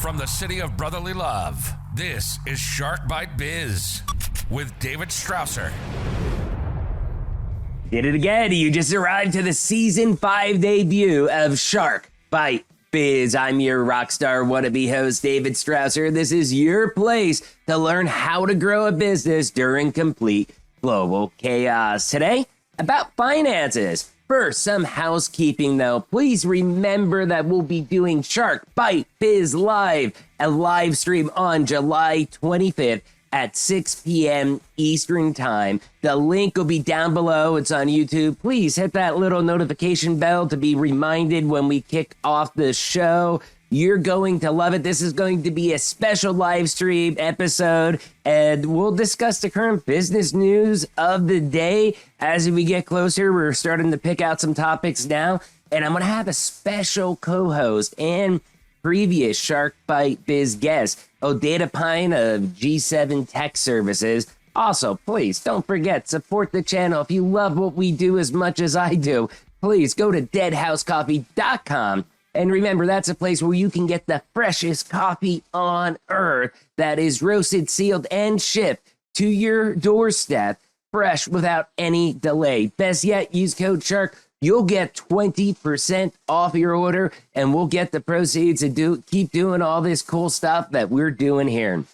From the city of brotherly love, this is Shark Bite Biz with David Strausser. Did it again. You just arrived to the season 5 debut of Shark Bite Biz. I'm your rock star wannabe host, David Strausser. This is your place to learn how to grow a business during complete global chaos. Today, about finances. First, some housekeeping though. Please remember that we'll be doing Shark Bite Biz Live, a live stream on July 25th at 6 p.m. Eastern Time. The link will be down below. It's on YouTube. Please hit that little notification bell to be reminded when we kick off the show. You're going to love it. This is going to be a special live stream episode, and we'll discuss the current business news of the day. As we get closer, we're starting to pick out some topics now, and I'm going to have a special co-host and previous Shark Bite Biz guest, Odetta Pine of G7 Tech Services. Also, please don't forget, support the channel. If you love what we do as much as I do, please go to deadhousecoffee.com. And remember, that's a place where you can get the freshest coffee on earth that is roasted, sealed, and shipped to your doorstep, fresh without any delay. Best yet, use code SHARK. You'll get 20% off your order, and we'll get the proceeds to keep doing all this cool stuff that we're doing here.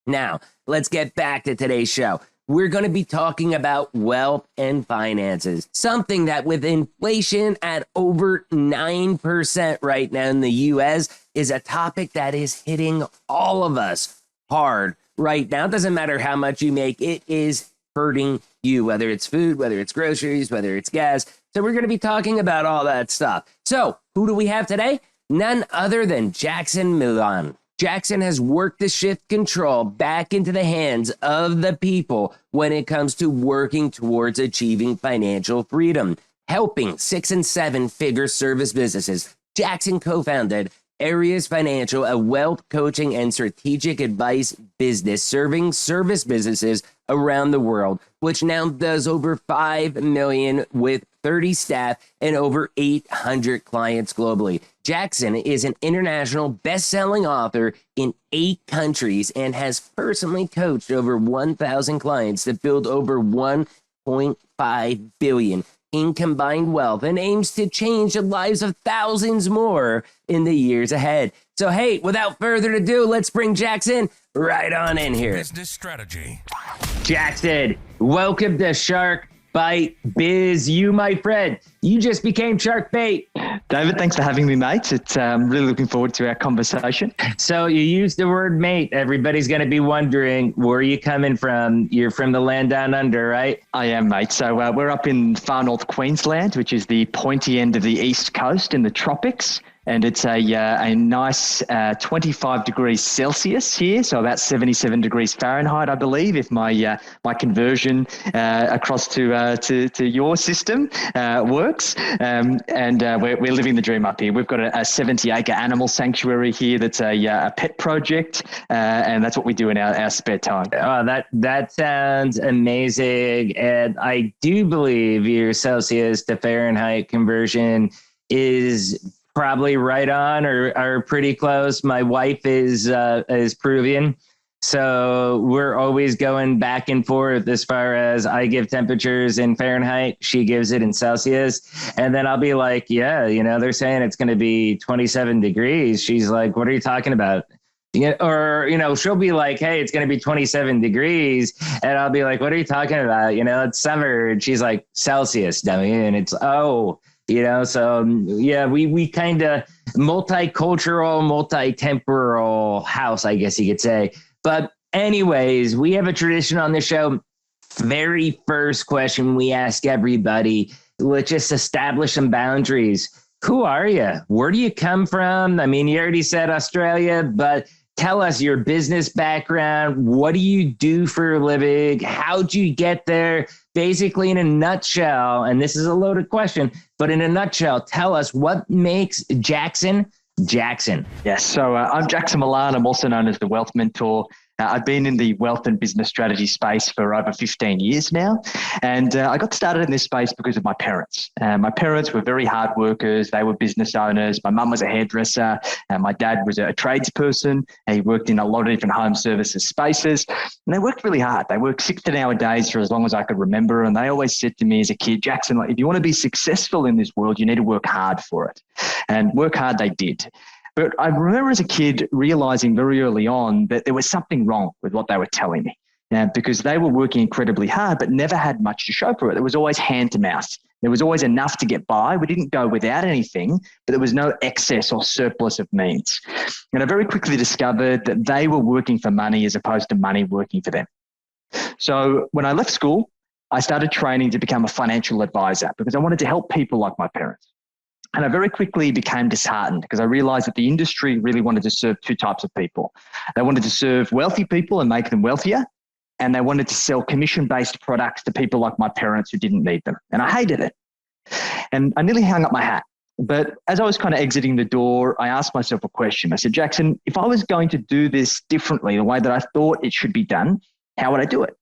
Now, let's get back to today's show. We're going to be talking about wealth and finances, something that with inflation at over 9% right now in the U.S. is a topic that is hitting all of us hard right now. It doesn't matter how much you make, it is hurting you, whether it's food, whether it's groceries, whether it's gas. So we're going to be talking about all that stuff. So who do we have today? None other than Jackson Millan. Jackson has worked to shift control back into the hands of the people when it comes to working towards achieving financial freedom, helping 6- and 7-figure service businesses. Jackson co-founded Aureus Financial, a wealth coaching and strategic advice business serving service businesses around the world, which now does over $5 million with 30 staff and over 800 clients globally. Jackson is an international best-selling author in 8 countries and has personally coached over 1,000 clients to build over $1.5 billion in combined wealth and aims to change the lives of thousands more in the years ahead. So, hey, without further ado, let's bring Jackson right on in here. Business strategy. Jackson, welcome to Shark Bite Biz. You, my friend, you just became Shark Bait. David, thanks for having me, mate. It's really looking forward to our conversation. So you used the word mate. Everybody's going to be wondering, where are you coming from? You're from the land down under, right? I am, mate. So we're up in far north Queensland, which is the pointy end of the east coast in the tropics. And it's a nice 25 degrees Celsius here, so about 77 degrees Fahrenheit, I believe, if my conversion across to your system works. And we're living the dream up here. We've got a 70-acre animal sanctuary here that's a pet project, and that's what we do in our spare time. Oh, that sounds amazing. And I do believe your Celsius to Fahrenheit conversion is probably right on or pretty close. My wife is Peruvian, so we're always going back and forth as far as I give temperatures in Fahrenheit, she gives it in Celsius, and then I'll be like, yeah, they're saying it's going to be 27 degrees. She's like, what are you talking about? Yeah, or, she'll be like, hey, it's going to be 27 degrees. And I'll be like, what are you talking about? It's summer. And she's like, Celsius, dummy. And it's, so yeah, we kind of multicultural, multi-temporal house, I guess you could say. But anyways, we have a tradition on the show. Very first question we ask everybody, let's just establish some boundaries. Who are you? Where do you come from? I mean, you already said Australia, but tell us your business background. What do you do for a living? How'd you get there? Basically, in a nutshell, and this is a loaded question, but in a nutshell, tell us what makes Jackson Jackson. Yes, so I'm Jackson Millan. I'm also known as the Wealth Mentor. I've been in the wealth and business strategy space for over 15 years now. And I got started in this space because of my parents. My parents were very hard workers. They were business owners. My mum was a hairdresser. And my dad was a tradesperson. He worked in a lot of different home services spaces. And they worked really hard. They worked 16-hour days for as long as I could remember. And they always said to me as a kid, Jackson, like, if you want to be successful in this world, you need to work hard for it. And work hard they did. But I remember as a kid realizing very early on that there was something wrong with what they were telling me, because they were working incredibly hard, but never had much to show for it. It was always hand to mouth. There was always enough to get by. We didn't go without anything, but there was no excess or surplus of means. And I very quickly discovered that they were working for money as opposed to money working for them. So when I left school, I started training to become a financial advisor because I wanted to help people like my parents. And I very quickly became disheartened because I realized that the industry really wanted to serve two types of people. They wanted to serve wealthy people and make them wealthier, and they wanted to sell commission-based products to people like my parents who didn't need them. And I hated it. And I nearly hung up my hat. But as I was kind of exiting the door, I asked myself a question. I said, Jackson, if I was going to do this differently, the way that I thought it should be done, how would I do it?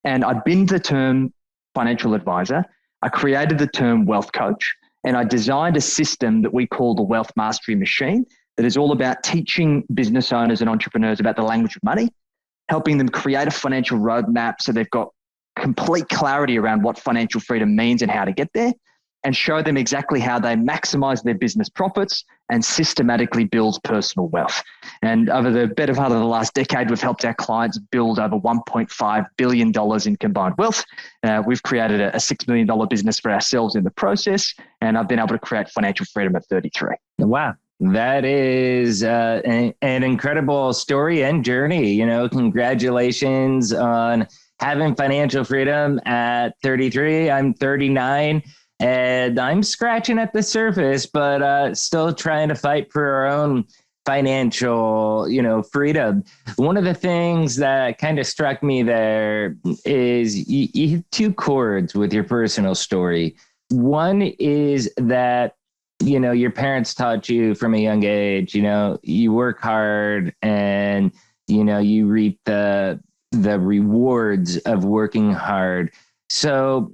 And I'd been the term financial advisor. I created the term wealth coach. And I designed a system that we call the Wealth Mastery Machine that is all about teaching business owners and entrepreneurs about the language of money, helping them create a financial roadmap so they've got complete clarity around what financial freedom means and how to get there, and show them exactly how they maximize their business profits and systematically build personal wealth. And over the better part of the last decade, we've helped our clients build over $1.5 billion in combined wealth. We've created a $6 million business for ourselves in the process, and I've been able to create financial freedom at 33. Wow. That is an incredible story and journey. You know, congratulations on having financial freedom at 33. I'm 39. And I'm scratching at the surface, but still trying to fight for our own financial, freedom. One of the things that kind of struck me there is you hit two chords with your personal story. One is that, your parents taught you from a young age, you work hard and, you reap the rewards of working hard. So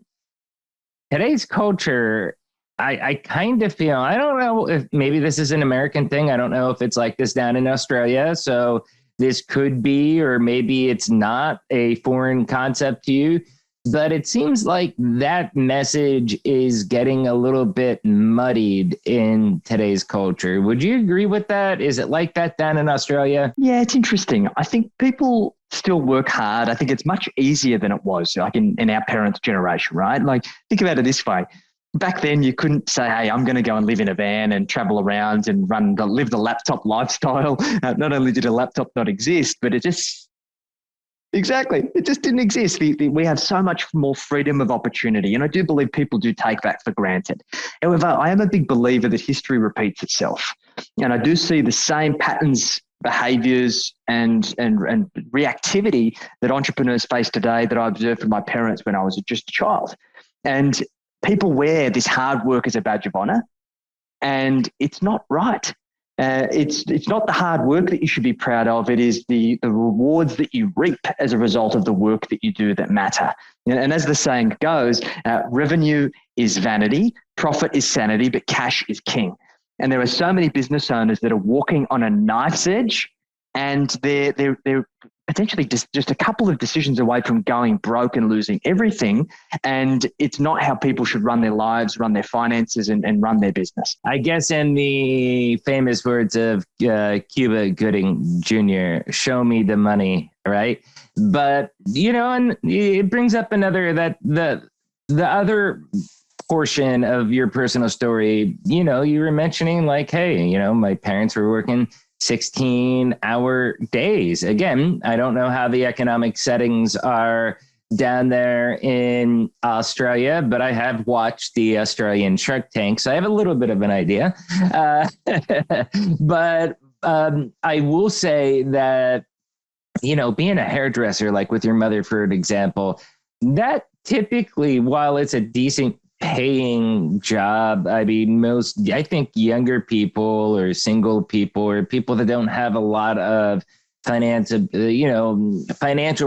today's culture, I kind of feel, I don't know if maybe this is an American thing. I don't know if it's like this down in Australia. So this could be, or maybe it's not a foreign concept to you, but it seems like that message is getting a little bit muddied in today's culture. Would you agree with that? Is it like that down in Australia? Yeah, it's interesting. I think people still work hard. I think it's much easier than it was like in our parents' generation, right? Like think about it this way. Back then you couldn't say, hey, I'm going to go and live in a van and travel around and live the laptop lifestyle. Not only did a laptop not exist, but it just didn't exist. We have so much more freedom of opportunity. And I do believe people do take that for granted. However, I am a big believer that history repeats itself. And I do see the same patterns, behaviors and reactivity that entrepreneurs face today that I observed from my parents when I was just a child. And people wear this hard work as a badge of honor, and it's not right. It's not the hard work that you should be proud of. It is the rewards that you reap as a result of the work that you do that matter. And as the saying goes, revenue is vanity, profit is sanity, but cash is king. And there are so many business owners that are walking on a knife's edge, and they're potentially just a couple of decisions away from going broke and losing everything. And it's not how people should run their lives, run their finances, and run their business. I guess in the famous words of Cuba Gooding Jr., show me the money, right? But, and it brings up another, the other portion of your personal story, you were mentioning like, hey, my parents were working 16-hour days. Again, I don't know how the economic settings are down there in Australia, but I have watched the Australian Shark Tank, so I have a little bit of an idea. But I will say that, being a hairdresser, like with your mother, for an example, that typically, while it's a decent paying job, I mean, I think younger people or single people or people that don't have a lot of financial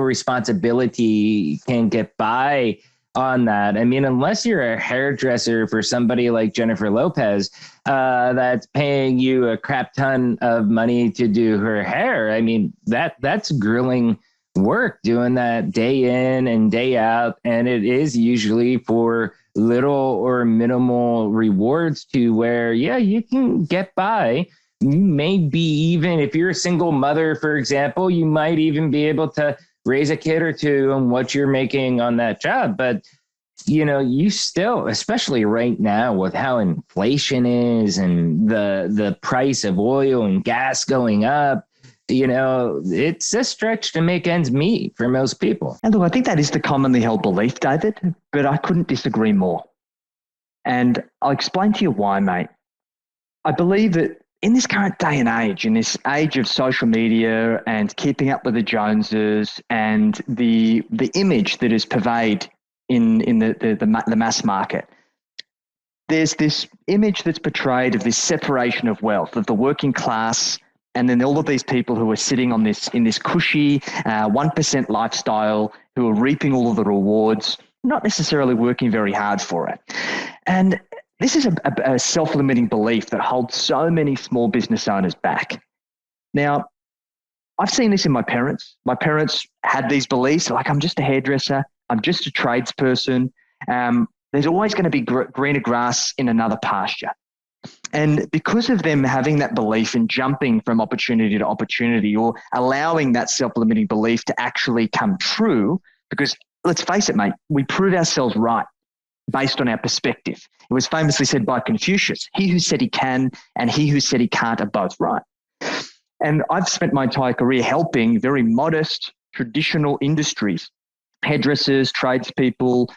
responsibility can get by on that. I mean, unless you're a hairdresser for somebody like Jennifer Lopez, that's paying you a crap ton of money to do her hair. I mean, that's grueling work doing that day in and day out. And it is usually for little or minimal rewards to where, yeah, you can get by. You may be, even if you're a single mother, for example, you might even be able to raise a kid or two on what you're making on that job. But, you still, especially right now with how inflation is and the price of oil and gas going up, it's a stretch to make ends meet for most people. And look, I think that is the commonly held belief, David, but I couldn't disagree more. And I'll explain to you why, mate. I believe that in this current day and age, in this age of social media and keeping up with the Joneses and the image that is pervaded in the mass market, there's this image that's portrayed of this separation of wealth, of the working class, and then all of these people who are sitting in this cushy 1% lifestyle, who are reaping all of the rewards, not necessarily working very hard for it. And this is a self-limiting belief that holds so many small business owners back. Now, I've seen this in my parents. My parents had these beliefs, like, I'm just a hairdresser, I'm just a tradesperson. There's always going to be greener grass in another pasture. And because of them having that belief and jumping from opportunity to opportunity, or allowing that self-limiting belief to actually come true, because let's face it, mate, we prove ourselves right based on our perspective. It was famously said by Confucius, he who said he can and he who said he can't are both right. And I've spent my entire career helping very modest, traditional industries, hairdressers, tradespeople,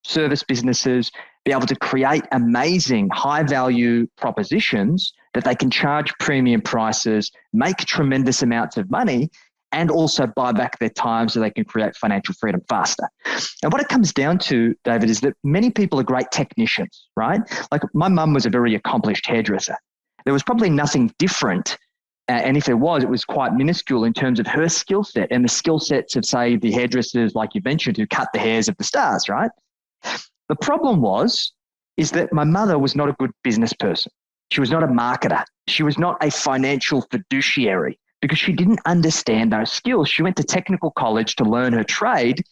service businesses, be able to create amazing high-value propositions that they can charge premium prices, make tremendous amounts of money, and also buy back their time so they can create financial freedom faster. And what it comes down to, David, is that many people are great technicians, right? Like, my mum was a very accomplished hairdresser. There was probably nothing different, and if there was, it was quite minuscule in terms of her skill set and the skill sets of, say, the hairdressers, like you mentioned, who cut the hairs of the stars, right? The problem is that my mother was not a good business person. She was not a marketer. She was not a financial fiduciary, because she didn't understand those skills. She went to technical college to learn her trade,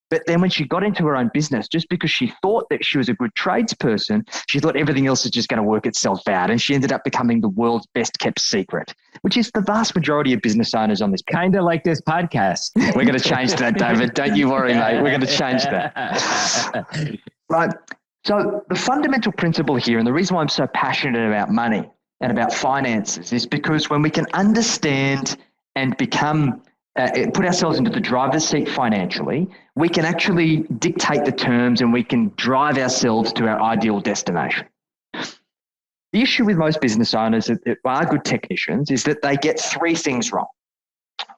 but then when she got into her own business, just because she thought that she was a good tradesperson, she thought everything else is just going to work itself out. And she ended up becoming the world's best kept secret, which is the vast majority of business owners on this planet. Kind of like this podcast. We're going to change that, David. Don't you worry, mate. We're going to change that. Right. So the fundamental principle here, and the reason why I'm so passionate about money and about finances, is because when we can understand and put ourselves into the driver's seat financially, we can actually dictate the terms and we can drive ourselves to our ideal destination. The issue with most business owners that are good technicians is that they get three things wrong.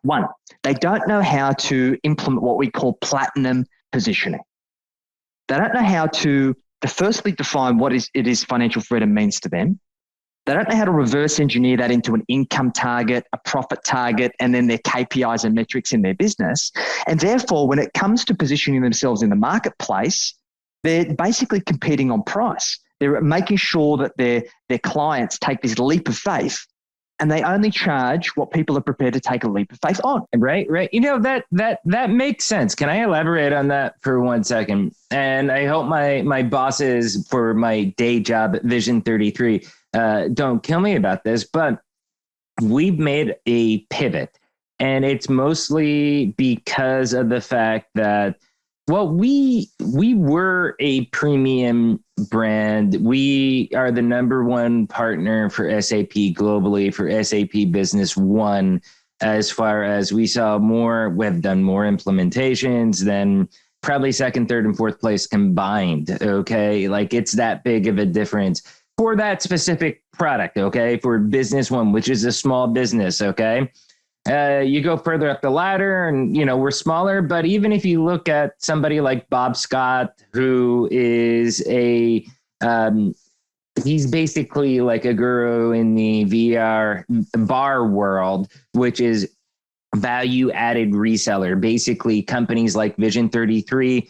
One, they don't know how to implement what we call platinum positioning. They don't know how to firstly define what it is financial freedom means to them. They don't know how to reverse engineer that into an income target, a profit target, and then their KPIs and metrics in their business. And therefore, when it comes to positioning themselves in the marketplace, they're basically competing on price. They're making sure that their clients take this leap of faith, and they only charge what people are prepared to take a leap of faith on. Right. That makes sense. Can I elaborate on that for 1 second? And I hope my bosses for my day job at Vision 33 don't kill me about this, but we've made a pivot, and it's mostly because of the fact that, well, we were a premium brand. We are the number one partner for SAP globally, for SAP Business One, as far as we've done more implementations than probably second, third, and fourth place combined. Okay. Like, it's that big of a difference for that specific product. Okay. For Business One, which is a small business. Okay. You go further up the ladder and, we're smaller, but even if you look at somebody like Bob Scott, who is he's basically like a guru in the VR bar world, which is value added reseller. Basically, companies like Vision 33,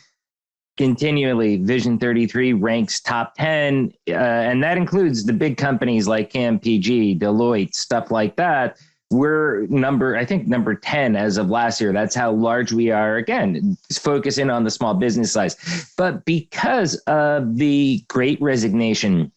continually Vision 33 ranks top 10. And that includes the big companies like KMPG, Deloitte, stuff like that. We're number 10 as of last year. That's how large we are. Again, focusing on the small business size. But because of the Great Resignation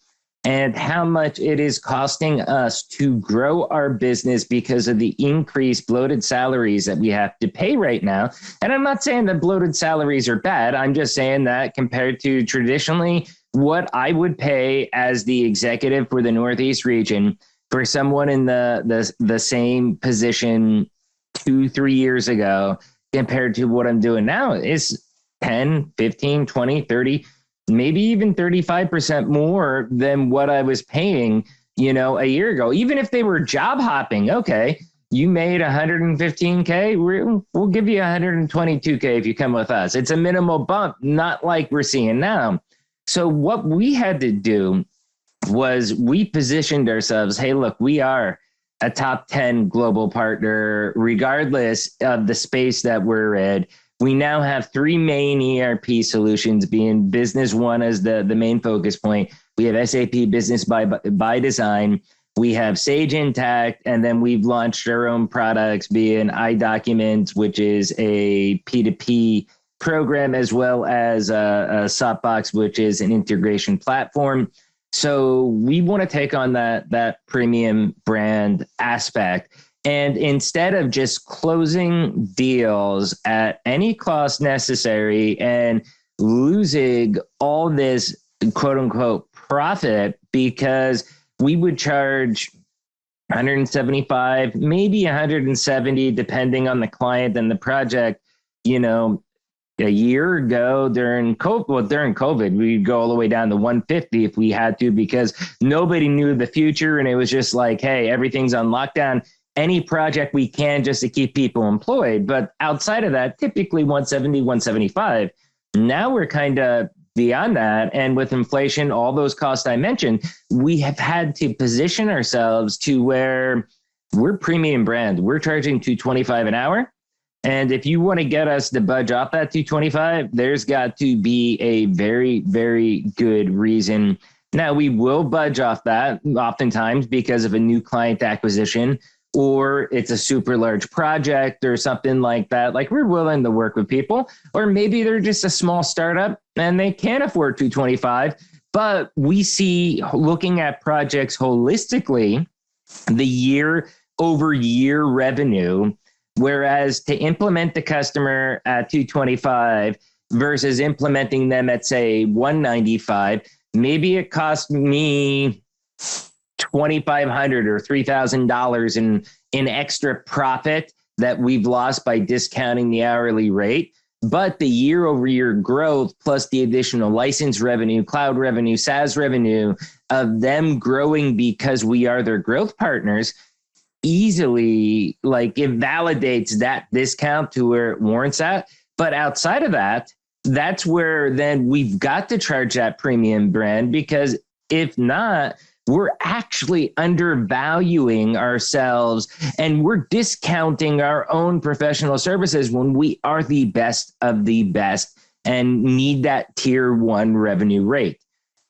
and how much it is costing us to grow our business because of the increased bloated salaries that we have to pay right now. And I'm not saying that bloated salaries are bad. I'm just saying that compared to traditionally what I would pay as the executive for the Northeast region for someone in the same position 2-3 years ago compared to what I'm doing now is 10, 15, 20, 30, maybe even 35% more than what I was paying, a year ago. Even if they were job hopping, okay, you made 115K, we'll give you 122K if you come with us. It's a minimal bump, not like we're seeing now. So what we had to do was we positioned ourselves, hey, look, we are a top 10 global partner, regardless of the space that we're in. We now have 3 main ERP solutions, being Business One as the main focus point. We have SAP Business by Design. We have Sage Intacct, and then we've launched our own products, being iDocuments, which is a P2P program, as well as a Softbox, which is an integration platform. So we want to take on that premium brand aspect. And instead of just closing deals at any cost necessary and losing all this quote unquote profit, because we would charge 175, maybe 170, depending on the client and the project, a year ago during COVID, we'd go all the way down to 150 if we had to, because nobody knew the future. And it was just like, hey, everything's on lockdown. Any project we can just to keep people employed. But outside of that, typically 170, 175. Now we're kind of beyond that. And with inflation, all those costs I mentioned, we have had to position ourselves to where we're premium brand. We're charging $225 an hour. And if you want to get us to budge off that 225, there's got to be a very, very good reason. Now, we will budge off that oftentimes because of a new client acquisition, or it's a super large project or something like that. Like, we're willing to work with people, or maybe they're just a small startup and they can't afford 225. But we see, looking at projects holistically, the year-over-year revenue. Whereas to implement the customer at 225 versus implementing them at, say, 195, maybe it cost me $2,500 or $3,000 in extra profit that we've lost by discounting the hourly rate. But the year-over-year growth plus the additional license revenue, cloud revenue, SaaS revenue of them growing because we are their growth partners easily, like, it validates that discount to where it warrants that. But outside of that, that's where then we've got to charge that premium brand, because if not, we're actually undervaluing ourselves and we're discounting our own professional services when we are the best of the best and need that tier 1 revenue rate.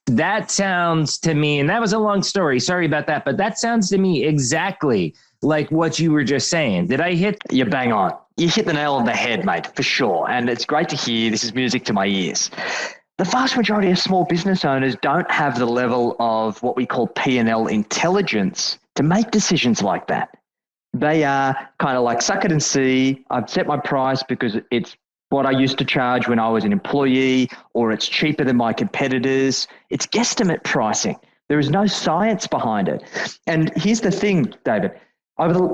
That sounds to me, and that was a long story, sorry about that, but that sounds to me exactly like what you were just saying. Did I hit? You're bang on. You hit the nail on the head, mate, for sure. And it's great to hear. This is music to my ears. The vast majority of small business owners don't have the level of what we call P&L intelligence to make decisions like that. They are kind of like, suck it and see. I've set my price because it's what I used to charge when I was an employee, or it's cheaper than my competitors. It's guesstimate pricing. There is no science behind it. And here's the thing, David.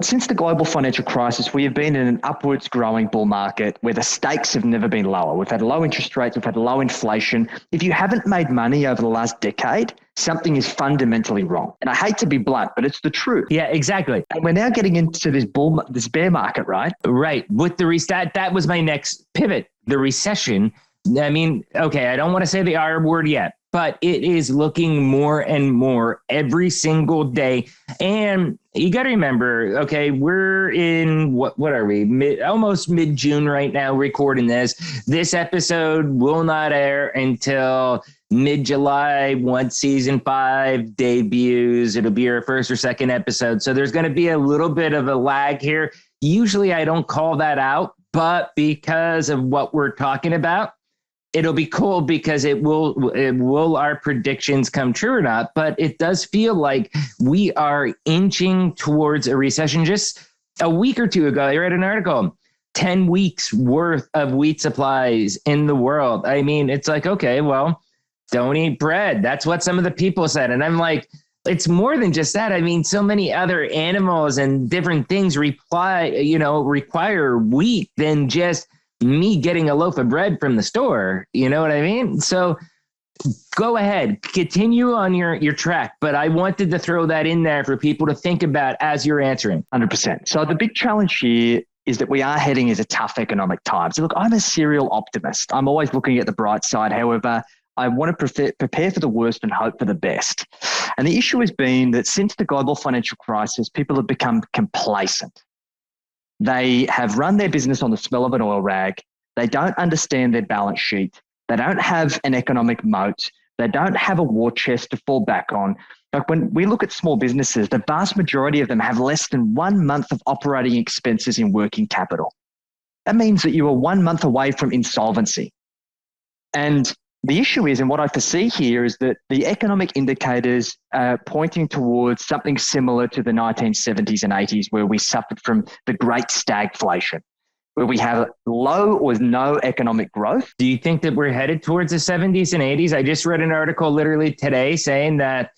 Since the global financial crisis, we have been in an upwards growing bull market where the stakes have never been lower. We've had low interest rates. We've had low inflation. If you haven't made money over the last decade, something is fundamentally wrong. And I hate to be blunt, but it's the truth. Yeah, exactly. And we're now getting into this bear market, right? Right. With the reset, that was my next pivot, the recession. I mean, okay, I don't want to say the R word yet, but it is looking more and more every single day. And you got to remember, okay, we're in what are we? Almost mid-June right now recording this. This episode will not air until mid-July once season 5 debuts. It'll be our first or second episode. So there's going to be a little bit of a lag here. Usually I don't call that out, but because of what we're talking about, it'll be cool because it will our predictions come true or not. But it does feel like we are inching towards a recession. Just a week or two ago, I read an article, 10 weeks worth of wheat supplies in the world. I mean, it's like, okay, well, don't eat bread. That's what some of the people said. And I'm like, it's more than just that. I mean, so many other animals and different things require wheat than just me getting a loaf of bread from the store. You know what I mean? So go ahead, continue on your track. But I wanted to throw that in there for people to think about as you're answering. 100%. So the big challenge here is that we are heading into tough economic times. Look, I'm a serial optimist. I'm always looking at the bright side. However, I want to prepare for the worst and hope for the best. And the issue has been that since the global financial crisis, people have become complacent. They have run their business on the smell of an oil rag. They don't understand their balance sheet. They don't have an economic moat. They don't have a war chest to fall back on. Like when we look at small businesses, the vast majority of them have less than 1 month of operating expenses in working capital. That means that you are 1 month away from insolvency. And the issue is, and what I foresee here, is that the economic indicators are pointing towards something similar to the 1970s and 80s, where we suffered from the great stagflation, where we have low or no economic growth. Do you think that we're headed towards the 70s and 80s? I just read an article literally today saying that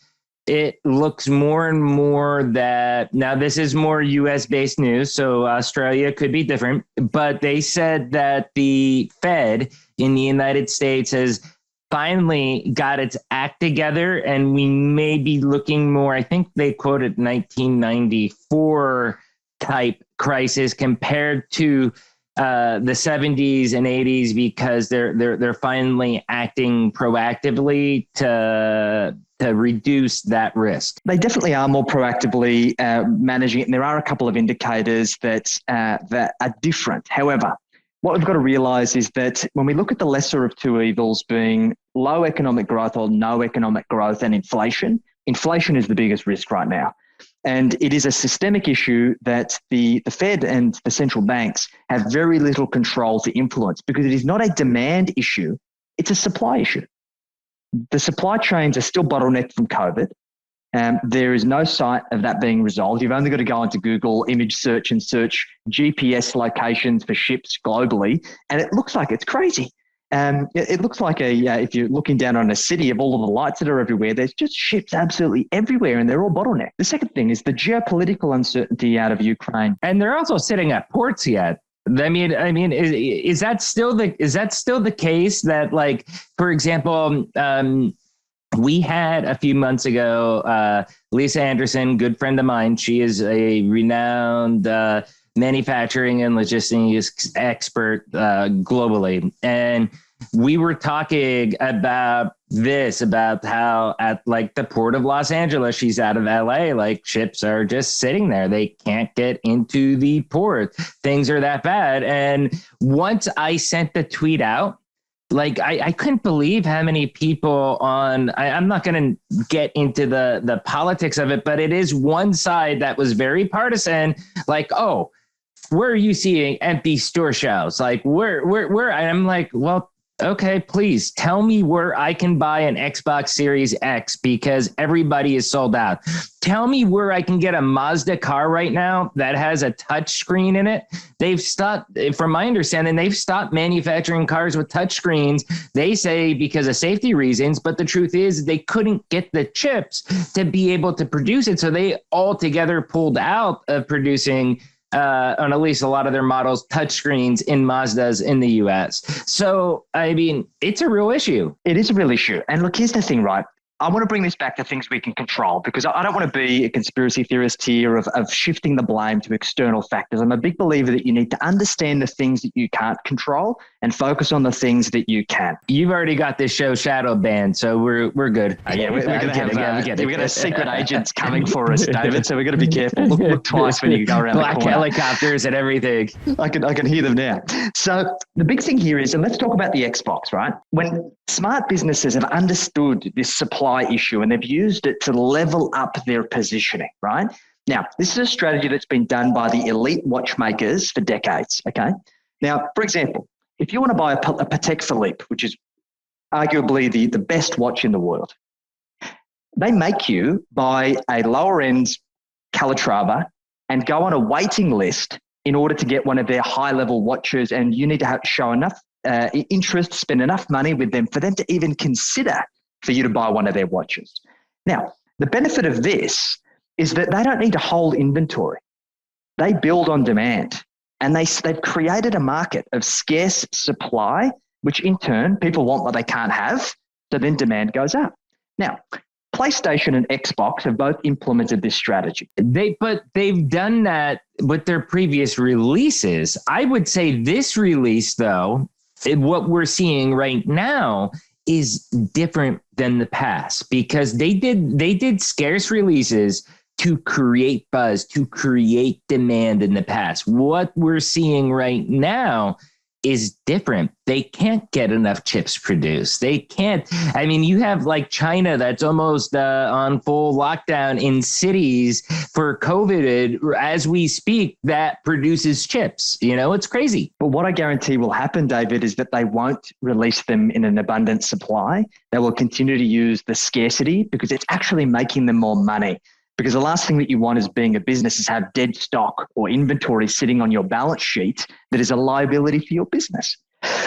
it looks more and more that, now this is more US-based news, so Australia could be different, but they said that the Fed in the United States has finally got its act together, and we may be looking more, I think they quoted 1994 type crisis compared to the 70s and 80s, because they're finally acting proactively to reduce that risk. They definitely are more proactively managing it, and there are a couple of indicators that are different. However, what we've got to realize is that when we look at the lesser of two evils being low economic growth or no economic growth and inflation is the biggest risk right now. And it is a systemic issue that the Fed and the central banks have very little control to influence, because it is not a demand issue, it's a supply issue. The supply chains are still bottlenecked from COVID. There is no sight of that being resolved. You've only got to go into Google image search and search GPS locations for ships globally, and it looks like it's crazy. It looks like if you're looking down on a city of all of the lights that are everywhere, there's just ships absolutely everywhere, and they're all bottlenecked. The second thing is the geopolitical uncertainty out of Ukraine. And they're also sitting at ports yet. I mean, is that still the case that, like, for example, we had a few months ago, Lisa Anderson, good friend of mine. She is a renowned manufacturing and logistics expert globally. And we were talking about how at like the port of Los Angeles, she's out of LA, like ships are just sitting there. They can't get into the port. Things are that bad. And once I sent the tweet out, like I couldn't believe how many people I'm not going to get into the politics of it, but it is one side that was very partisan, like, oh, where are you seeing empty store shelves? Like where, and I'm like, well, okay, please tell me where I can buy an Xbox Series X, because everybody is sold out. Tell me where I can get a Mazda car right now that has a touch screen in it. They've stopped, from my understanding, they've stopped manufacturing cars with touch screens. They say because of safety reasons, but the truth is they couldn't get the chips to be able to produce it. So they altogether pulled out of producing on at least a lot of their models, touchscreens in Mazdas in the US. So, I mean, it's a real issue. It is a real issue. And look, here's the thing, right? I want to bring this back to things we can control, because I don't want to be a conspiracy theorist here of shifting the blame to external factors. I'm a big believer that you need to understand the things that you can't control and focus on the things that you can. You've already got this show shadow banned, so we're good. Yeah, we're going to have secret agents coming for us, David. So we've got to be careful. Look twice when you go around Black the corner. helicopters and everything. I can hear them now. So the big thing here is, and let's talk about the Xbox, right? When smart businesses have understood this supply issue and they've used it to level up their positioning, right? Now, this is a strategy that's been done by the elite watchmakers for decades, okay? Now, for example, if you want to buy a Patek Philippe, which is arguably the best watch in the world, they make you buy a lower end Calatrava and go on a waiting list in order to get one of their high level watches, and you need to show enough interest, spend enough money with them for them to even consider for you to buy one of their watches. Now, the benefit of this is that they don't need to hold inventory. They build on demand, and they've created a market of scarce supply, which in turn, people want what they can't have, so then demand goes up. Now, PlayStation and Xbox have both implemented this strategy. But they've done that with their previous releases. I would say this release, though, what we're seeing right now is different than the past, because they did scarce releases to create buzz, to create demand in the past. What we're seeing right now is different. They can't get enough chips produced. They can't. I mean, you have like China that's almost on full lockdown in cities for COVID as we speak, that produces chips. You know, it's crazy. But what I guarantee will happen, David, is that they won't release them in an abundant supply. They will continue to use the scarcity because it's actually making them more money. Because the last thing that you want as being a business is have dead stock or inventory sitting on your balance sheet that is a liability for your business.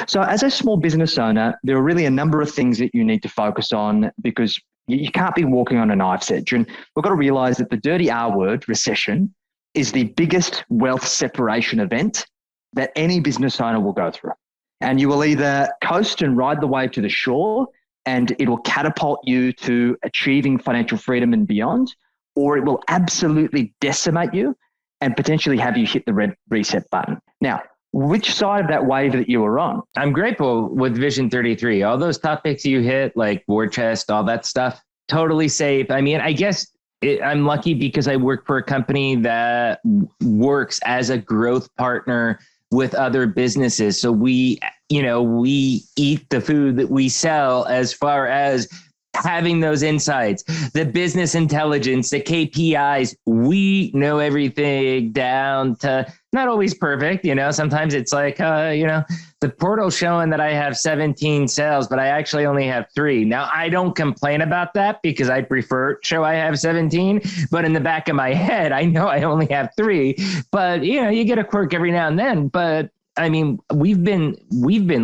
So as a small business owner, there are really a number of things that you need to focus on, because you can't be walking on a knife's edge. And we've got to realize that the dirty R word, recession, is the biggest wealth separation event that any business owner will go through. And you will either coast and ride the wave to the shore, and it will catapult you to achieving financial freedom and beyond, or it will absolutely decimate you and potentially have you hit the red reset button. Now, which side of that wave that you were on? I'm grateful with Vision 33. All those topics you hit, like war chest, all that stuff, totally safe. I mean, I guess I'm lucky because I work for a company that works as a growth partner with other businesses. So we eat the food that we sell, as far as having those insights, the business intelligence, the KPIs. We know everything down to, not always perfect. Sometimes it's like, the portal showing that I have 17 sales, but I actually only have 3. Now, I don't complain about that because I prefer show I have 17, but in the back of my head, I know I only have 3. But, you get a quirk every now and then. But I mean, we've been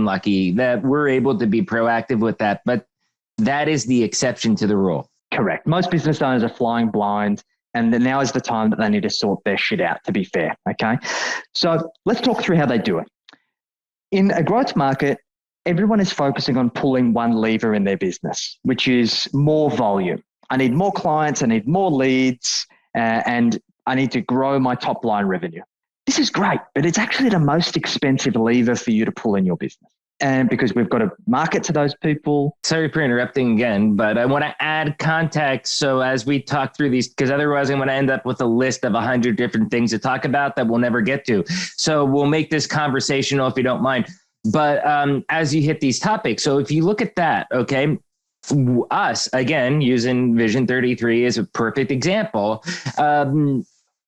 lucky that we're able to be proactive with that. But that is the exception to the rule. Correct. Most business owners are flying blind, and now is the time that they need to sort their shit out, to be fair. Okay. So let's talk through how they do it. In a growth market, everyone is focusing on pulling one lever in their business, which is more volume. I need more clients. I need more leads, and I need to grow my top line revenue. This is great, but it's actually the most expensive lever for you to pull in your business. And because we've got to market to those people. Sorry for interrupting again, but I want to add context. So as we talk through these, because otherwise I'm going to end up with a list of 100 different things to talk about that we'll never get to. So we'll make this conversational if you don't mind. But as you hit these topics, so if you look at that, okay, us, again, using Vision 33 is a perfect example.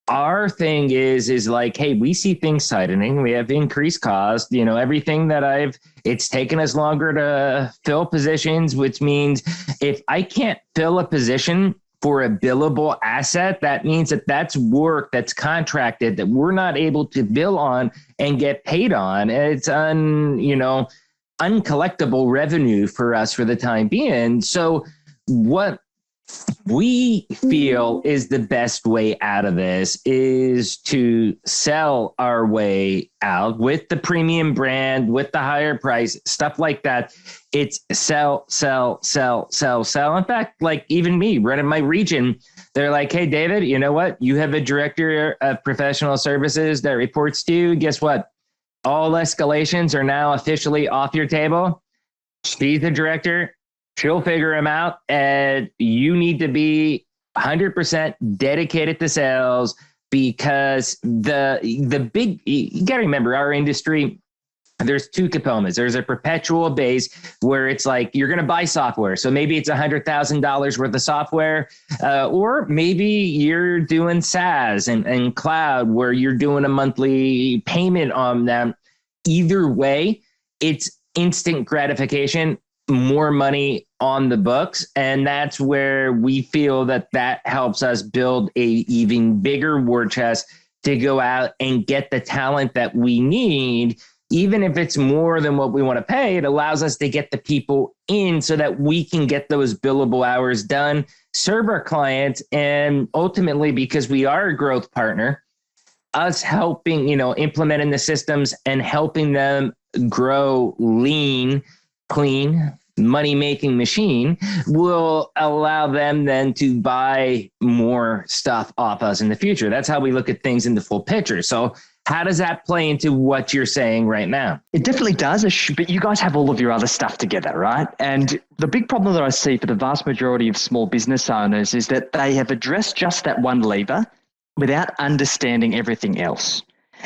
Our thing is like, hey, we see things tightening. We have increased cost. Everything that it's taken us longer to fill positions, which means if I can't fill a position for a billable asset, that means that's work that's contracted that we're not able to bill on and get paid on. It's uncollectible revenue for us for the time being. So what we feel is the best way out of this is to sell our way out with the premium brand, with the higher price, stuff like that. It's sell, sell, sell, sell, sell. In fact, like even me running my region, they're like, hey, David, you know what? You have a director of professional services that reports to you. Guess what? All escalations are now officially off your table. She's the director. She'll figure them out. And you need to be 100% dedicated to sales, because the big, you got to remember, our industry, there's two components. There's a perpetual base where it's like you're going to buy software. So maybe it's $100,000 worth of software, or maybe you're doing SaaS and cloud where you're doing a monthly payment on them. Either way, it's instant gratification, more money on the books. And that's where we feel that helps us build a even bigger war chest to go out and get the talent that we need. Even if it's more than what we want to pay, it allows us to get the people in so that we can get those billable hours done, serve our clients, and ultimately, because we are a growth partner, us helping, implementing the systems and helping them grow lean, clean, money-making machine will allow them then to buy more stuff off us in the future. That's how we look at things in the full picture. So how does that play into what you're saying right now? It definitely does, but you guys have all of your other stuff together, right? And the big problem that I see for the vast majority of small business owners is that they have addressed just that one lever without understanding everything else.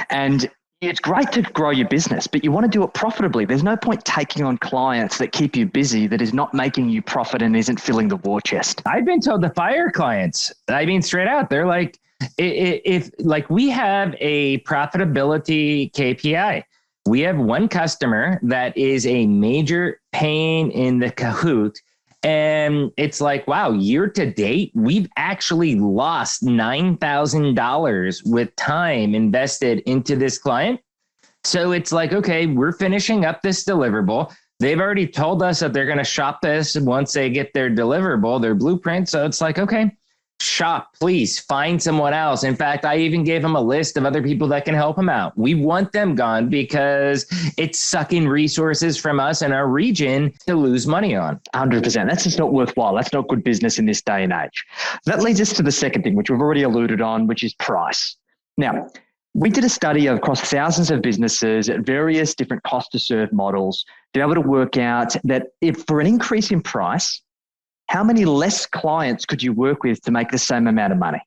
And it's great to grow your business, but you want to do it profitably. There's no point taking on clients that keep you busy that is not making you profit and isn't filling the war chest. I've been told to fire clients. I mean, straight out, they're like, if like we have a profitability KPI, we have one customer that is a major pain in the Kahoot. And it's like, wow, year to date, we've actually lost $9,000 with time invested into this client. So it's like, okay, we're finishing up this deliverable. They've already told us that they're going to shop this once they get their deliverable, their blueprint. So it's like, okay, shop, please find someone else. In fact, I even gave them a list of other people that can help them out. We want them gone because it's sucking resources from us and our region to lose money on. 100%. That's just not worthwhile. That's not good business in this day and age. That leads us to the second thing, which we've already alluded on, which is price. Now, we did a study across thousands of businesses at various different cost to serve models to be able to work out that if for an increase in price, how many less clients could you work with to make the same amount of money?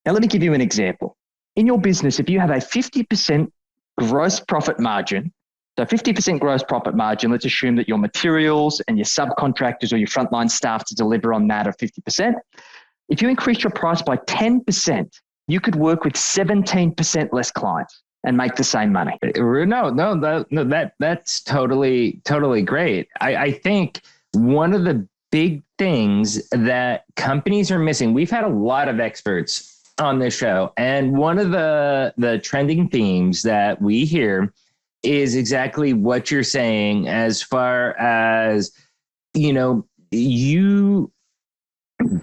Now, let me give you an example. In your business, if you have a 50% gross profit margin, so 50% gross profit margin, let's assume that your materials and your subcontractors or your frontline staff to deliver on that are 50%. If you increase your price by 10%, you could work with 17% less clients and make the same money. That's totally great. I think one of the big things that companies are missing. We've had a lot of experts on this show, and one of the trending themes that we hear is exactly what you're saying as far as,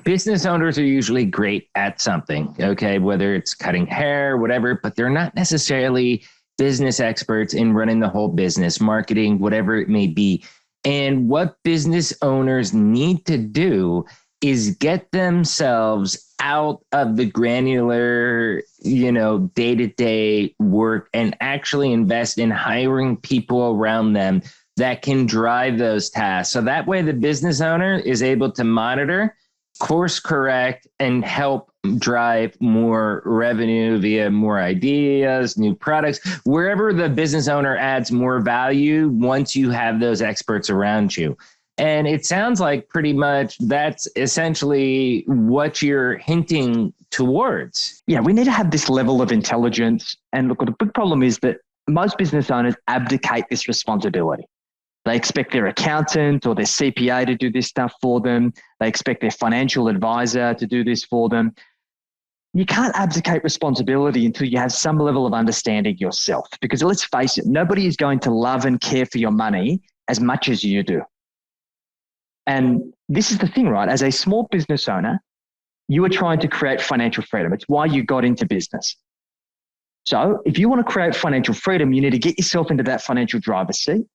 business owners are usually great at something, okay, whether it's cutting hair, whatever, but they're not necessarily business experts in running the whole business, marketing, whatever it may be. And what business owners need to do is get themselves out of the granular, day-to-day work and actually invest in hiring people around them that can drive those tasks. So that way the business owner is able to monitor, course correct, and help drive more revenue via more ideas, new products, wherever the business owner adds more value once you have those experts around you. And it sounds like pretty much that's essentially what you're hinting towards. Yeah, we need to have this level of intelligence. And look, the big problem is that most business owners abdicate this responsibility. They expect their accountant or their CPA to do this stuff for them. They expect their financial advisor to do this for them. You can't abdicate responsibility until you have some level of understanding yourself. Because let's face it, nobody is going to love and care for your money as much as you do. And this is the thing, right? As a small business owner, you are trying to create financial freedom. It's why you got into business. So if you want to create financial freedom, you need to get yourself into that financial driver's seat,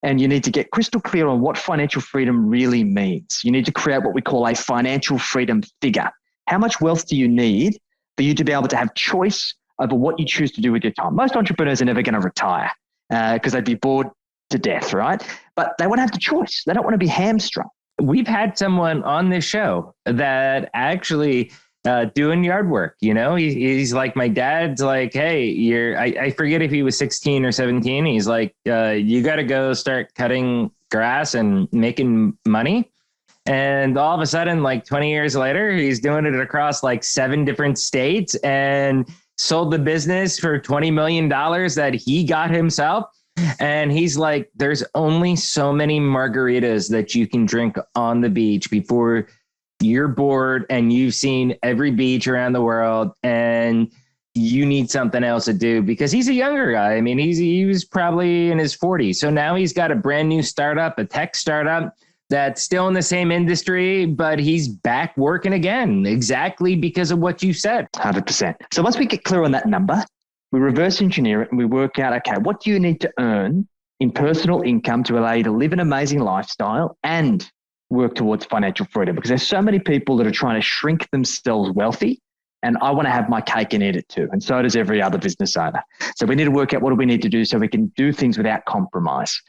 and you need to get crystal clear on what financial freedom really means. You need to create what we call a financial freedom figure. How much wealth do you need for you to be able to have choice over what you choose to do with your time? Most entrepreneurs are never going to retire because they'd be bored to death, right? But they want to have the choice. They don't want to be hamstrung. We've had someone on this show that actually doing yard work. You know, he's like, my dad's like, hey, I forget if he was 16 or 17. He's like, you got to go start cutting grass and making money. And all of a sudden, like 20 years later, he's doing it across like 7 different states and sold the business for $20 million that he got himself. And he's like, there's only so many margaritas that you can drink on the beach before you're bored and you've seen every beach around the world and you need something else to do, because he's a younger guy. I mean, he was probably in his 40s. So now he's got a brand new startup, a tech startup that's still in the same industry, but he's back working again, exactly because of what you said. 100%. So once we get clear on that number, we reverse engineer it and we work out, okay, what do you need to earn in personal income to allow you to live an amazing lifestyle and work towards financial freedom? Because there's so many people that are trying to shrink themselves wealthy, and I want to have my cake and eat it too. And so does every other business owner. So we need to work out what do we need to do so we can do things without compromise.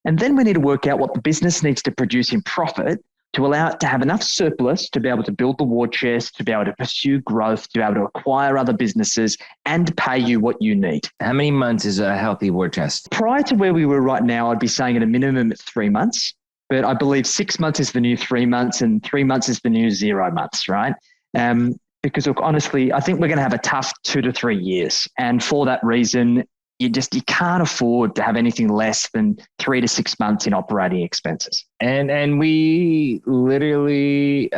And then we need to work out what the business needs to produce in profit to allow it to have enough surplus to be able to build the war chest, to be able to pursue growth, to be able to acquire other businesses and pay you what you need. How many months is a healthy war chest? Prior to where we were right now, I'd be saying at a minimum it's 3 months, but I believe 6 months is the new 3 months and 3 months is the new 0 months, right? Because look, honestly, I think we're going to have a tough 2 to 3 years. And for that reason, you can't afford to have anything less than 3 to 6 months in operating expenses. And we literally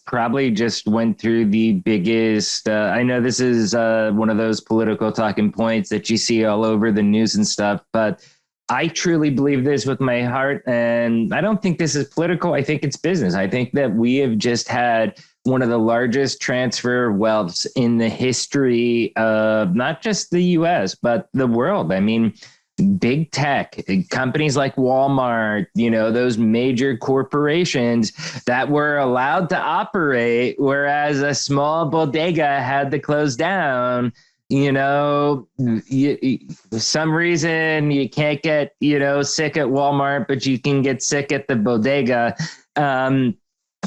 probably just went through the biggest, I know this is one of those political talking points that you see all over the news and stuff, but I truly believe this with my heart. And I don't think this is political. I think it's business. I think that we have just had one of the largest transfer wealths in the history of not just the US, but the world. I mean, big tech, companies like Walmart, you know, those major corporations that were allowed to operate, whereas a small bodega had to close down. You know, for some reason you can't get, sick at Walmart, but you can get sick at the bodega.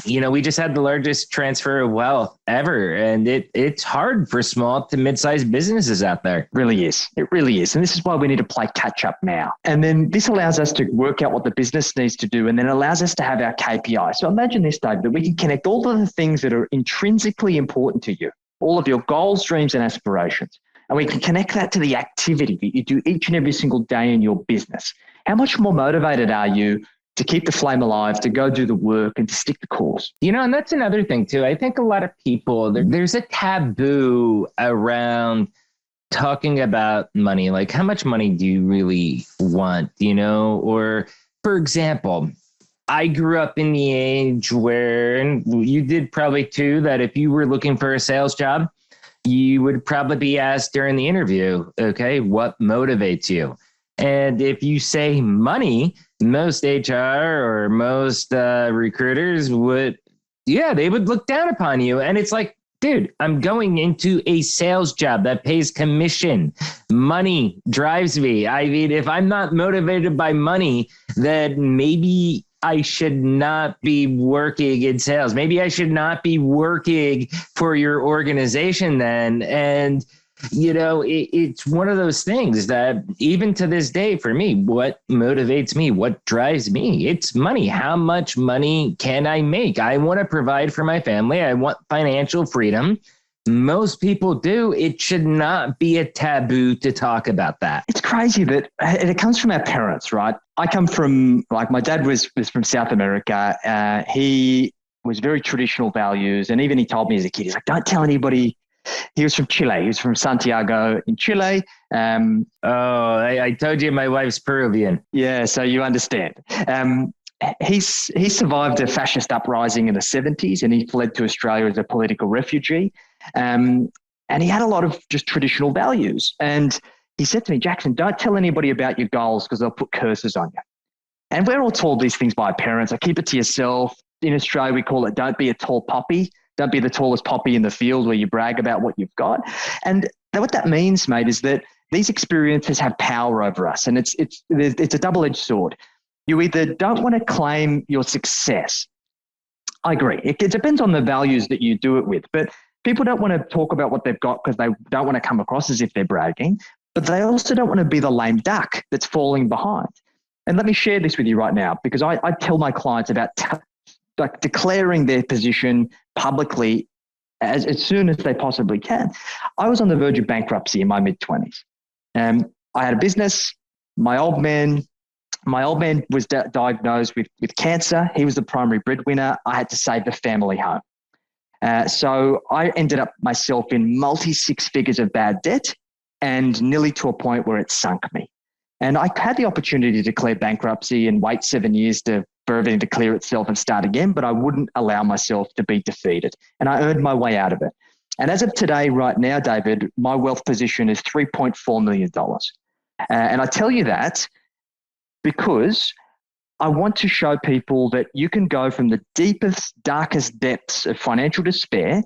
We just had the largest transfer of wealth ever. And it's hard for small to mid-sized businesses out there. It really is. And this is why we need to play catch up now. And then this allows us to work out what the business needs to do, and then allows us to have our KPI. So imagine this, Dave, that we can connect all of the things that are intrinsically important to you, all of your goals, dreams, and aspirations. And we can connect that to the activity that you do each and every single day in your business. How much more motivated are you to keep the flame alive, to go do the work and to stick the course? And that's another thing too. I think a lot of people, there's a taboo around talking about money. Like, how much money do you really want, Or for example, I grew up in the age where, and you did probably too, that if you were looking for a sales job, you would probably be asked during the interview, okay, what motivates you? And if you say money, most HR or most recruiters would look down upon you. And it's like, dude, I'm going into a sales job that pays commission. Money drives me. I mean, if I'm not motivated by money, then maybe I should not be working in sales. Maybe I should not be working for your organization then. And, it's one of those things that even to this day, for me, what motivates me, what drives me, it's money. How much money can I make? I want to provide for my family. I want financial freedom. Most people do. It should not be a taboo to talk about that. It's crazy that it comes from our parents, right? I come from, my dad was from South America. He was very traditional values. And even he told me as a kid, he's like, don't tell anybody. He was from Chile. He was from Santiago in Chile. I told you my wife's Peruvian. Yeah, so you understand. he survived a fascist uprising in the 70s, and he fled to Australia as a political refugee. And he had a lot of just traditional values. And he said to me, Jackson, don't tell anybody about your goals because they'll put curses on you. And we're all told these things by our parents. Keep it to yourself. In Australia, we call it don't be a tall poppy. Don't be the tallest poppy in the field where you brag about what you've got. And what that means, mate, is that these experiences have power over us. And it's a double-edged sword. You either don't want to claim your success. I agree. It depends on the values that you do it with. But people don't want to talk about what they've got because they don't want to come across as if they're bragging, but they also don't want to be the lame duck that's falling behind. And let me share this with you right now, because I tell my clients about declaring their position publicly as soon as they possibly can. I was on the verge of bankruptcy in my mid-20s. I had a business. My old man was diagnosed with cancer. He was the primary breadwinner. I had to save the family home. So I ended up myself in multi-six figures of bad debt and nearly to a point where it sunk me. And I had the opportunity to declare bankruptcy and wait 7 years for everything to clear itself and start again, but I wouldn't allow myself to be defeated. And I earned my way out of it. And as of today, right now, David, my wealth position is $3.4 million. And I tell you that because I want to show people that you can go from the deepest, darkest depths of financial despair.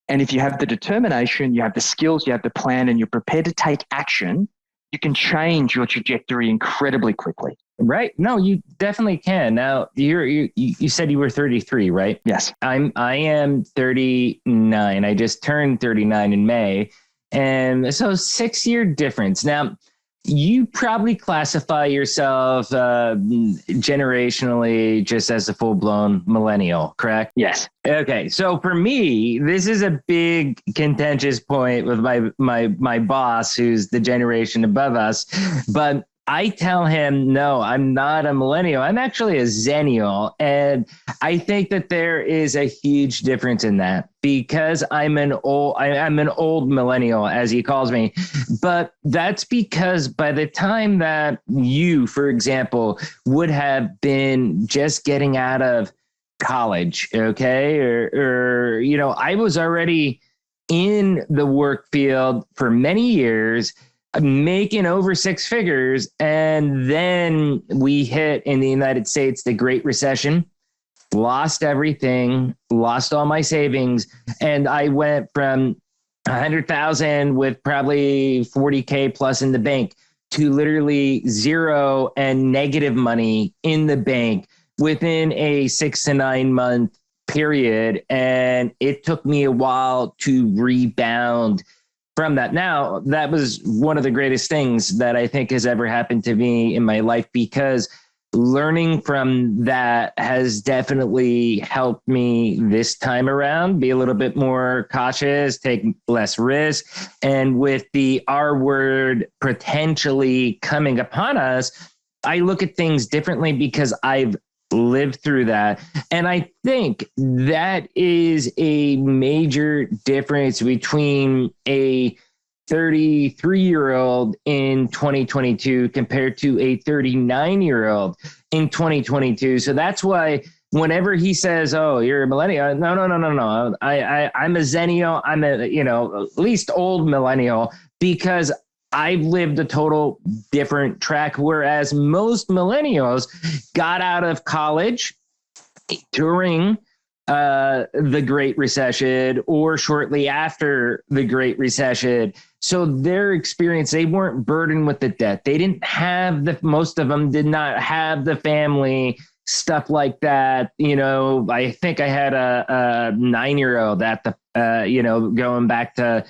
And if you have the determination, you have the skills, you have the plan, and you're prepared to take action, you can change your trajectory incredibly quickly. Right. No, you definitely can. Now, you said you were 33, right? Yes. I am 39. I just turned 39 in May. And so 6-year difference. Now, you probably classify yourself generationally just as a full-blown millennial, correct? Yes. Okay, so for me, this is a big contentious point with my boss, who's the generation above us. But I tell him, no, I'm not a millennial. I'm actually a zennial. And I think that there is a huge difference in that, because I'm an old millennial, as he calls me. But that's because by the time that you, for example, would have been just getting out of college, okay, or I was already in the work field for many years, making over six figures. And then we hit in the United States the Great Recession, lost everything, lost all my savings. And I went from 100,000 with probably 40K plus in the bank to literally zero and negative money in the bank within a 6 to 9 month period. And it took me a while to rebound from that. Now, that was one of the greatest things that I think has ever happened to me in my life, because learning from that has definitely helped me this time around be a little bit more cautious, take less risk. And with the R word potentially coming upon us, I look at things differently because I've lived through that. And I think that is a major difference between a 33-year-old in 2022 compared to a 39-year-old in 2022. So that's why whenever he says, "Oh, you're a millennial," no. I'm a zennial. I'm a, at least old millennial, because I've lived a total different track, whereas most millennials got out of college during the Great Recession or shortly after the Great Recession. So their experience, they weren't burdened with the debt. They didn't have most of them did not have the family, stuff like that. I think I had a 9-year-old at the, going back to,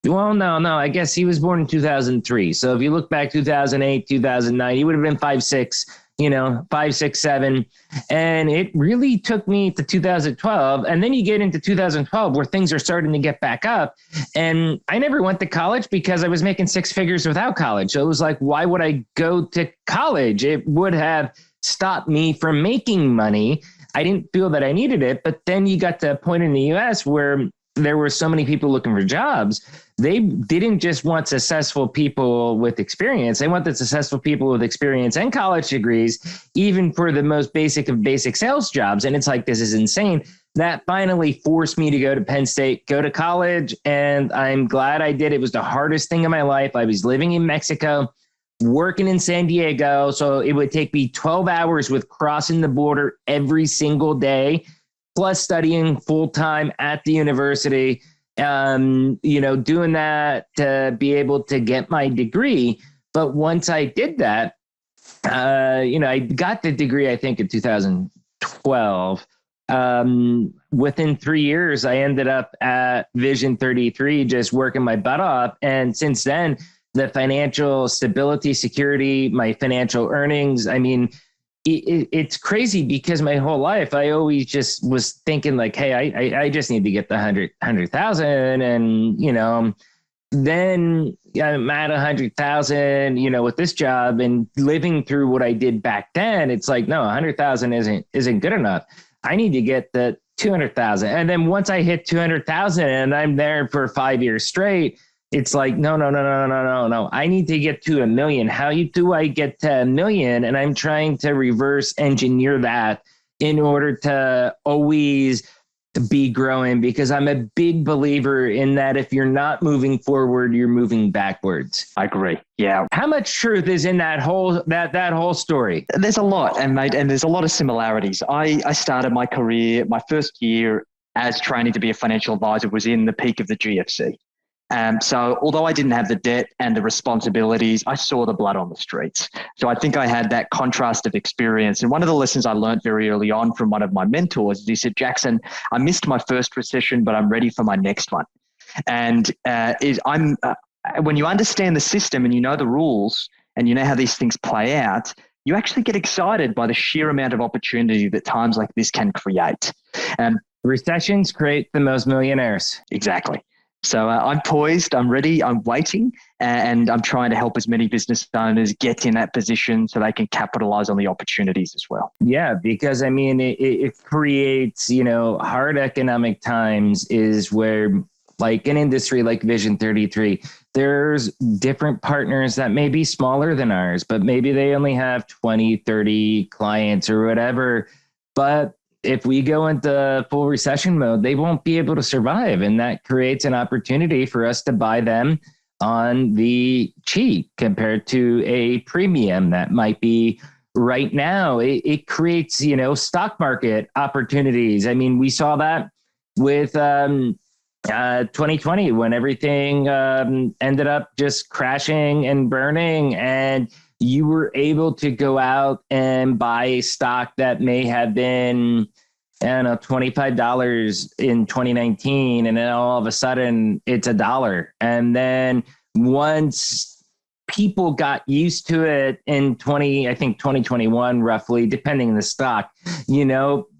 well, no, I guess he was born in 2003. So if you look back 2008, 2009, he would have been 5, 6, 5, 6, 7. And it really took me to 2012. And then you get into 2012 where things are starting to get back up. And I never went to college because I was making six figures without college. So it was like, why would I go to college? It would have stopped me from making money. I didn't feel that I needed it. But then you got to a point in the US where there were so many people looking for jobs they didn't just want successful people with experience. They wanted successful people with experience and college degrees, even for the most basic of basic sales jobs. And it's like, this is insane. That finally forced me to go to Penn State, go to college. And I'm glad I did. It was the hardest thing in my life. I was living in Mexico, working in San Diego. So it would take me 12 hours with crossing the border every single day, plus studying full time at the university. Doing that to be able to get my degree. But once I did that, I got the degree, I think in 2012. Within 3 years, I ended up at Vision 33, just working my butt off. And since then, the financial stability, security, my financial earnings, I mean, it's crazy because my whole life I always just was thinking like, hey, I just need to get the 100,000, and then I'm at 100,000, with this job and living through what I did back then. It's like, no, 100,000 isn't good enough. I need to get the 200,000, and then once I hit 200,000 and I'm there for 5 years straight, it's like, no. I need to get to 1 million. How do I get to 1 million? And I'm trying to reverse engineer that in order to always be growing, because I'm a big believer in that if you're not moving forward, you're moving backwards. I agree. Yeah. How much truth is in that whole story? There's a lot, and there's a lot of similarities. I started my career, my first year as training to be a financial advisor was in the peak of the GFC. So although I didn't have the debt and the responsibilities, I saw the blood on the streets. So I think I had that contrast of experience. And one of the lessons I learned very early on from one of my mentors is he said, Jackson, I missed my first recession, but I'm ready for my next one. And when you understand the system and you know the rules and you know how these things play out, you actually get excited by the sheer amount of opportunity that times like this can create. Recessions create the most millionaires. Exactly. So I'm poised, I'm ready, I'm waiting, and I'm trying to help as many business owners get in that position so they can capitalize on the opportunities as well. Yeah, because I mean, it creates, hard economic times is where, like an industry like Vision 33, there's different partners that may be smaller than ours, but maybe they only have 20, 30 clients or whatever. But if we go into full recession mode, they won't be able to survive. And that creates an opportunity for us to buy them on the cheap compared to a premium that might be right now. It creates, stock market opportunities. I mean, we saw that with 2020 when everything ended up just crashing and burning, and you were able to go out and buy a stock that may have been, $25 in 2019. And then all of a sudden it's $1. And then once people got used to it in 2021, roughly, depending on the stock,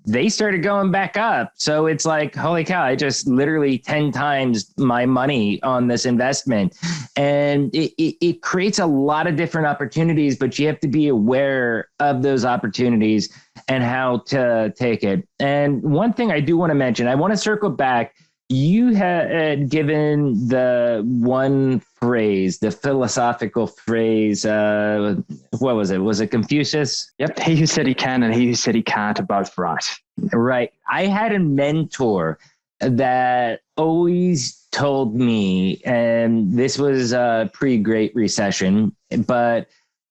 they started going back up. So it's like, holy cow, I just literally 10 times my money on this investment. And it creates a lot of different opportunities, but you have to be aware of those opportunities and how to take it. And one thing I do want to mention, I want to circle back. You had given the one phrase, the philosophical phrase, what was it? Was it Confucius? Yep. He who said he can and he who said he can't are both right. Right. I had a mentor that always told me, and this was pre-Great Recession, but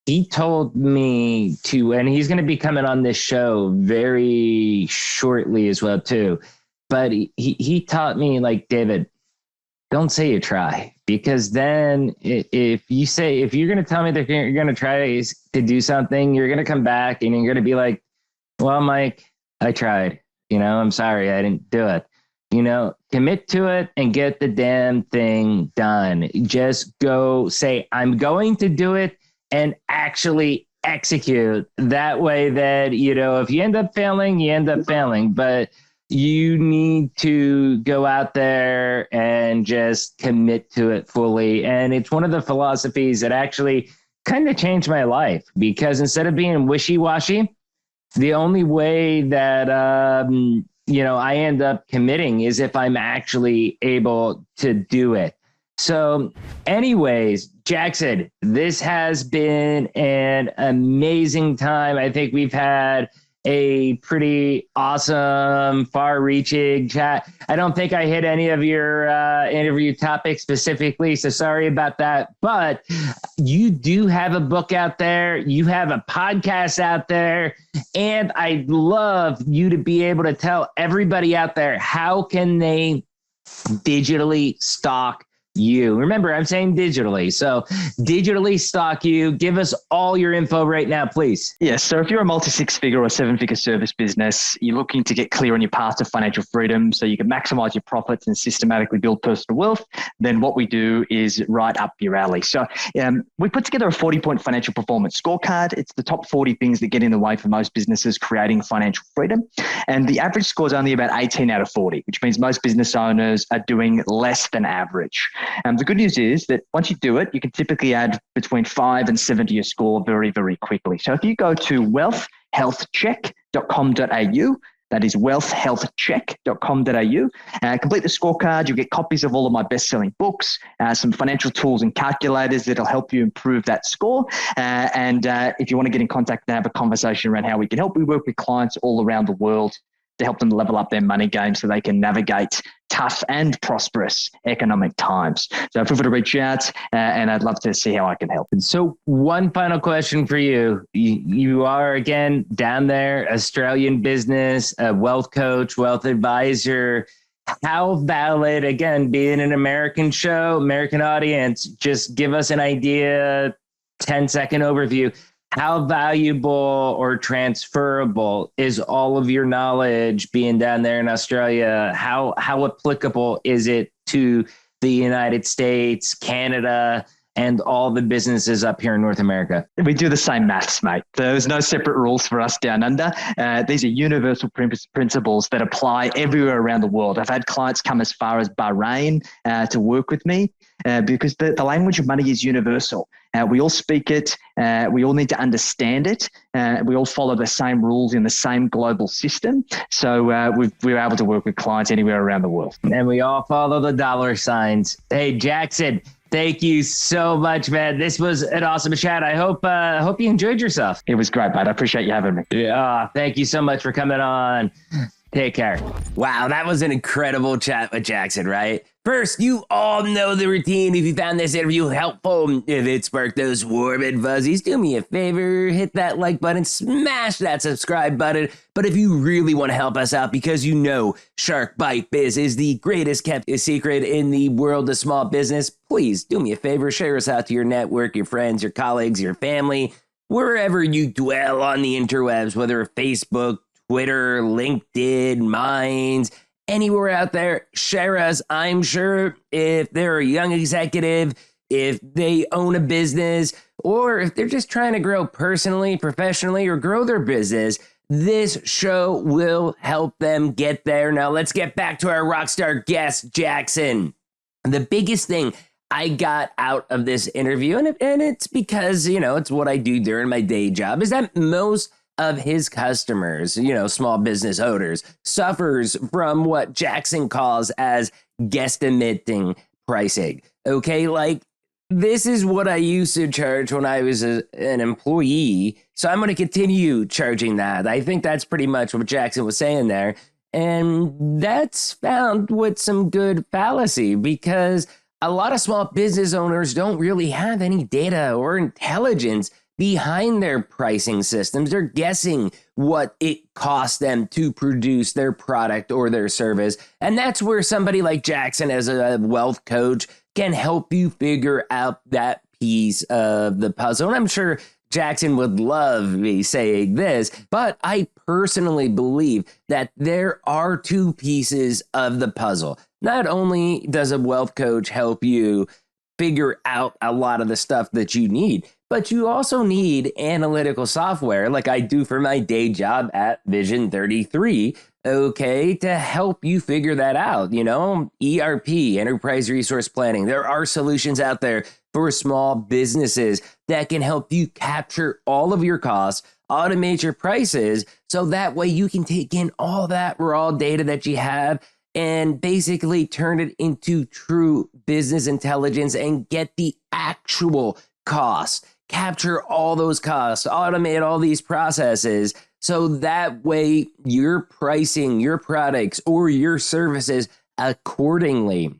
he told me to, and he's going to be coming on this show very shortly as well too. But he taught me, like, David, don't say you try, because then if you're going to tell me that you're going to try to do something, you're going to come back and you're going to be like, well, Mike, I tried, I'm sorry, I didn't do it. Commit to it and get the damn thing done. Just go say, I'm going to do it, and actually execute. That way that, if you end up failing, you end up failing. But you need to go out there and just commit to it fully. And it's one of the philosophies that actually kind of changed my life, because instead of being wishy-washy, the only way that, I end up committing is if I'm actually able to do it. So, anyways, Jackson, this has been an amazing time. I think we've had a pretty awesome, far-reaching chat. I don't think I hit any of your interview topics specifically, so sorry about that. But you do have a book out there. You have a podcast out there. And I'd love you to be able to tell everybody out there, how can they digitally stalk you? Remember, I'm saying digitally. So digitally stalk you. Give us all your info right now, please. Yes. So if you're a multi-six-figure or seven-figure service business, you're looking to get clear on your path to financial freedom so you can maximize your profits and systematically build personal wealth, then what we do is right up your alley. So we put together a 40-point financial performance scorecard. It's the top 40 things that get in the way for most businesses creating financial freedom. And the average score is only about 18 out of 40, which means most business owners are doing less than average. The good news is that once you do it, you can typically add between 5 and 7 to your score very, very quickly. So if you go to wealthhealthcheck.com.au, that is wealthhealthcheck.com.au. Complete the scorecard. You'll get copies of all of my best-selling books, some financial tools and calculators that'll help you improve that score. And if you want to get in contact and have a conversation around how we can help, we work with clients all around the world to help them level up their money game so they can navigate tough and prosperous economic times. So feel free to reach out and I'd love to see how I can help. So one final question for you. You are, again, down there, Australian business, a wealth coach, wealth advisor. How valid, again, being an American show, American audience, just give us an idea, 10-second overview. How valuable or transferable is all of your knowledge being down there in Australia? How applicable is it to the United States, Canada, and all the businesses up here in North America? We do the same maths, mate. There's no separate rules for us down under. These are universal principles that apply everywhere around the world. I've had clients come as far as Bahrain to work with me because the language of money is universal. We all speak it. We all need to understand it. We all follow the same rules in the same global system. So we're able to work with clients anywhere around the world. And we all follow the dollar signs. Hey, Jackson, thank you so much, man. This was an awesome chat. I hope you enjoyed yourself. It was great, mate. I appreciate you having me. Yeah, thank you so much for coming on. Take care. Wow, that was an incredible chat with Jackson, right? First, you all know the routine. If you found this interview helpful, if it sparked those warm and fuzzies, do me a favor, hit that like button, smash that subscribe button. But if you really want to help us out, because you know Shark Bite Biz is the greatest kept secret in the world of small business, please do me a favor, share us out to your network, your friends, your colleagues, your family, wherever you dwell on the interwebs, whether Facebook, Twitter, LinkedIn, Minds, anywhere out there, share us. I'm sure if they're a young executive, if they own a business, or if they're just trying to grow personally, professionally, or grow their business, this show will help them get there. Now let's get back to our rockstar guest, Jackson. The biggest thing I got out of this interview, and it's because, it's what I do during my day job, is that most of his customers, small business owners, suffers from what Jackson calls as guesstimating pricing. Okay, like this is what I used to charge when I was an employee, so I'm going to continue charging that. I think that's pretty much what Jackson was saying there, and that's found with some good fallacy because a lot of small business owners don't really have any data or intelligence behind their pricing systems. They're guessing what it costs them to produce their product or their service. And that's where somebody like Jackson, as a wealth coach, can help you figure out that piece of the puzzle. And I'm sure Jackson would love me saying this, but I personally believe that there are two pieces of the puzzle. Not only does a wealth coach help you figure out a lot of the stuff that you need, but you also need analytical software like I do for my day job at Vision 33, okay, to help you figure that out. ERP, enterprise resource planning. There are solutions out there for small businesses that can help you capture all of your costs, automate your prices, so that way you can take in all that raw data that you have and basically turn it into true business intelligence and get the actual cost. Capture all those costs, automate all these processes, so that way you're pricing your products or your services accordingly.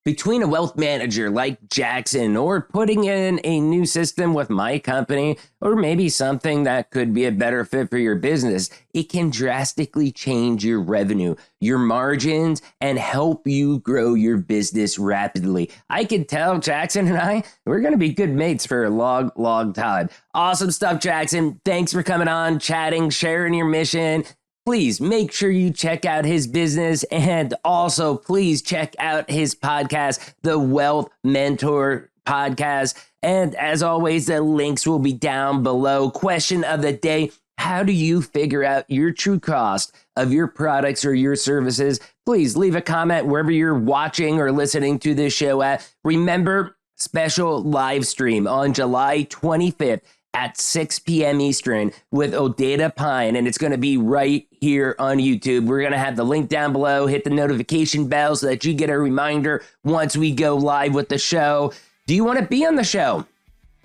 Between a wealth manager like Jackson or putting in a new system with my company, or maybe something that could be a better fit for your business, it can drastically change your revenue, your margins, and help you grow your business rapidly. I can tell Jackson and we're going to be good mates for a long time. Awesome stuff, Jackson. Thanks for coming on, chatting, sharing your mission. Please make sure you check out his business, and also please check out his podcast, the Wealth Mentor Podcast. And as always, the links will be down below. Question of the day: how do you figure out your true cost of your products or your services? Please leave a comment wherever you're watching or listening to this show at. Remember, special live stream on July 25th. At 6 p.m. Eastern with Odeda Pine, and it's going to be right here on YouTube. We're going to have the link down below. Hit the notification bell so that you get a reminder once we go live with the show. Do you want to be on the show?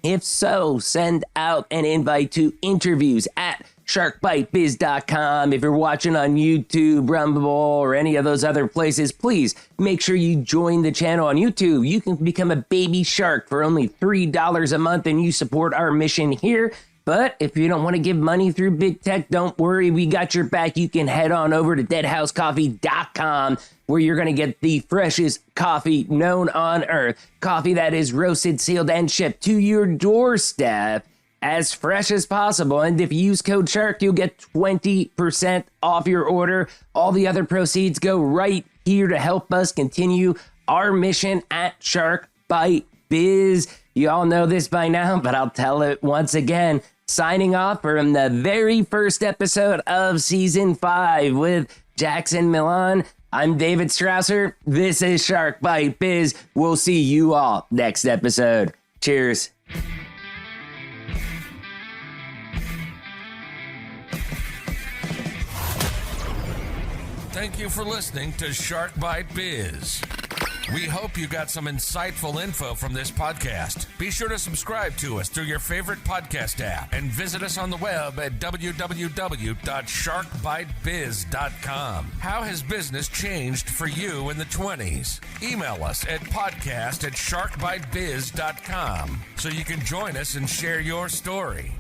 If so, send out an invite to interviews at sharkbitebiz.com. If you're watching on YouTube, Rumble, or any of those other places, please make sure you join the channel on YouTube. You can become a baby shark for only $3 a month, and you support our mission here. But if you don't want to give money through big tech, don't worry, we got your back. You can head on over to deadhousecoffee.com, where you're going to get the freshest coffee known on earth. Coffee that is roasted, sealed, and shipped to your doorstep as fresh as possible. And if you use code SHARK, you'll get 20% off your order. All the other proceeds go right here to help us continue our mission at Shark Bite Biz. You all know this by now, but I'll tell it once again. Signing off from the very first episode of Season 5 with Jackson Millan. I'm David Strausser. This is Shark Bite Biz. We'll see you all next episode. Cheers. Thank you for listening to Shark Bite Biz. We hope you got some insightful info from this podcast. Be sure to subscribe to us through your favorite podcast app and visit us on the web at www.sharkbitebiz.com. How has business changed for you in the 20s? Email us at podcast@sharkbitebiz.com so you can join us and share your story.